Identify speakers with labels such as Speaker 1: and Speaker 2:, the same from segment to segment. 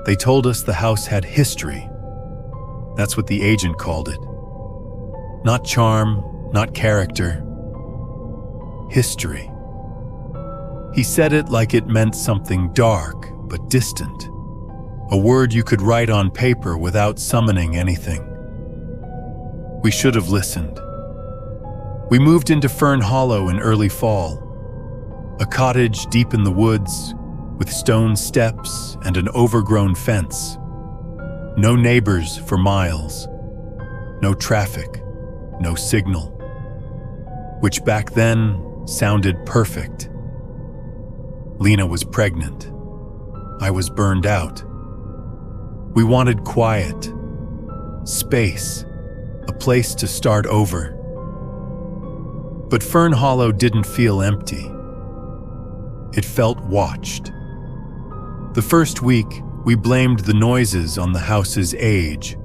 Speaker 1: They told us the house had history. That's what the agent called it. Not charm, not character. History. He said it like it meant something dark but distant. A word you could write on paper without summoning anything. We should have listened. We moved into Fern Hollow in early fall. A cottage deep in the woods, with stone steps and an overgrown fence. No neighbors for miles. No traffic, no signal. Which back then sounded perfect. Lena was pregnant. I was burned out. We wanted quiet, space, a place to start over. But Fern Hollow didn't feel empty. It felt watched. The first week, we blamed the noises on the house's age.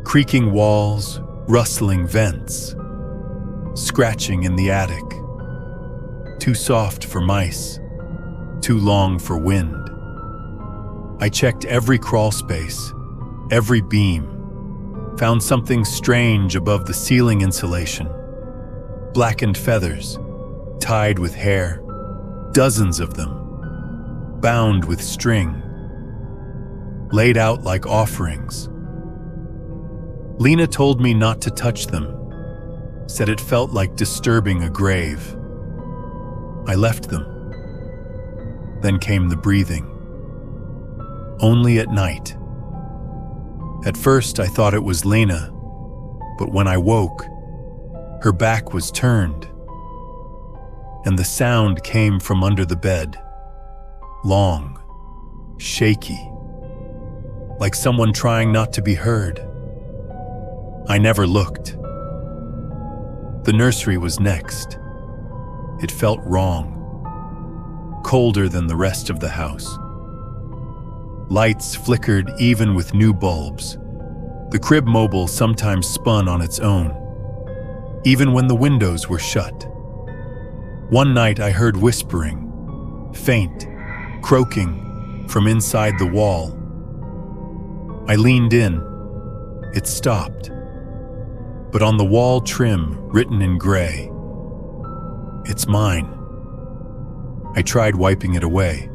Speaker 1: Creaking walls, rustling vents, scratching in the attic. Too soft for mice, too long for wind. I checked every crawl space, every beam, found something strange above the ceiling insulation. Blackened feathers, tied with hair, dozens of them, bound with string, laid out like offerings. Lena told me not to touch them, said it felt like disturbing a grave. I left them. Then came the breathing. Only at night. At first, I thought it was Lena, but when I woke, her back was turned, and the sound came from under the bed. Long, shaky, like someone trying not to be heard. I never looked. The nursery was next. It felt wrong, colder than the rest of the house. Lights flickered even with new bulbs. The crib mobile sometimes spun on its own, even when the windows were shut. One night I heard whispering, faint, croaking from inside the wall. I leaned in. It stopped. But on the wall trim, written in gray, "It's mine." I tried wiping it away.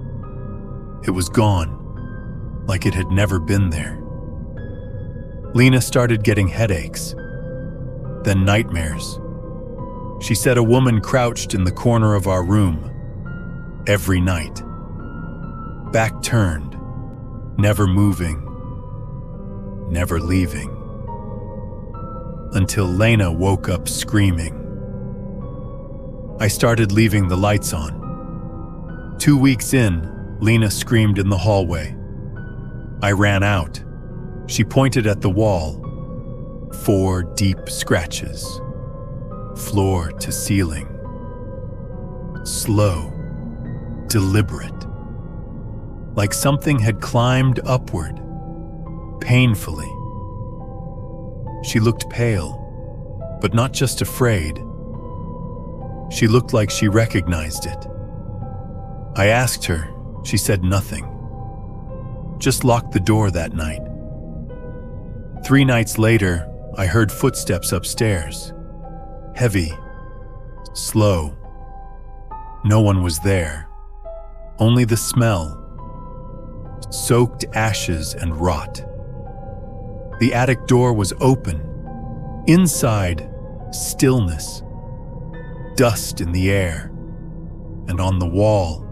Speaker 1: It was gone, like it had never been there. Lena started getting headaches, then nightmares. She said a woman crouched in the corner of our room every night, back turned, never moving, never leaving, until Lena woke up screaming. I started leaving the lights on. 2 weeks in, Lena screamed in the hallway. I ran out. She pointed at the wall. 4 deep scratches, floor to ceiling. Slow, deliberate, like something had climbed upward, painfully. She looked pale, but not just afraid. She looked like she recognized it. I asked her. She said nothing. Just locked the door that night. 3 nights later, I heard footsteps upstairs. Heavy, slow. No one was there. Only the smell. Soaked ashes and rot. The attic door was open. Inside, stillness. Dust in the air. And on the wall,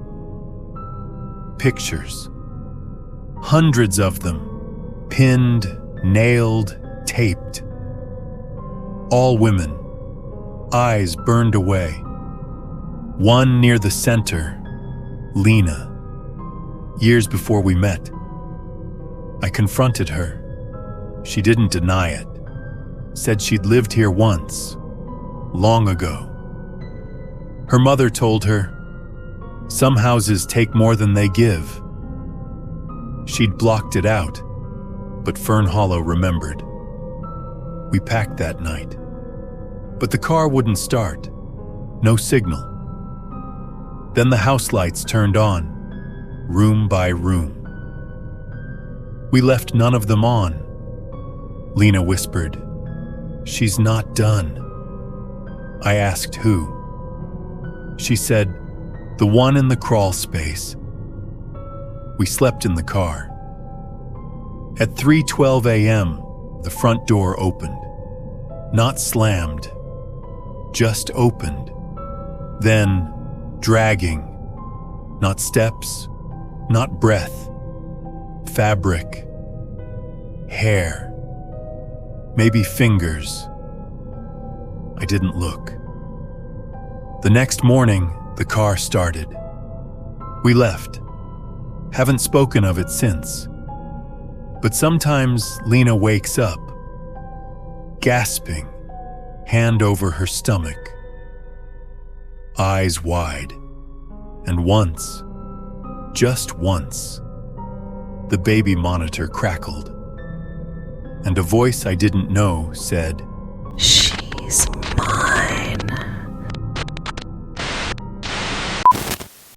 Speaker 1: pictures. Hundreds of them, pinned, nailed, taped. All women, eyes burned away. One near the center, Lena. Years before we met. I confronted her. She didn't deny it. Said she'd lived here once, long ago. Her mother told her, "Some houses take more than they give." She'd blocked it out, but Fern Hollow remembered. We packed that night. But the car wouldn't start. No signal. Then the house lights turned on, room by room. We left none of them on. Lena whispered, "She's not done." I asked who. She said, "The one in the crawl space." We slept in the car. At 3:12 a.m., the front door opened. Not slammed, just opened. Then, dragging. Not steps, not breath. Fabric. Hair. Maybe fingers. I didn't look. The next morning, the car started. We left. Haven't spoken of it since. But sometimes Lena wakes up, gasping, hand over her stomach, eyes wide. And once, just once, the baby monitor crackled. And a voice I didn't know said,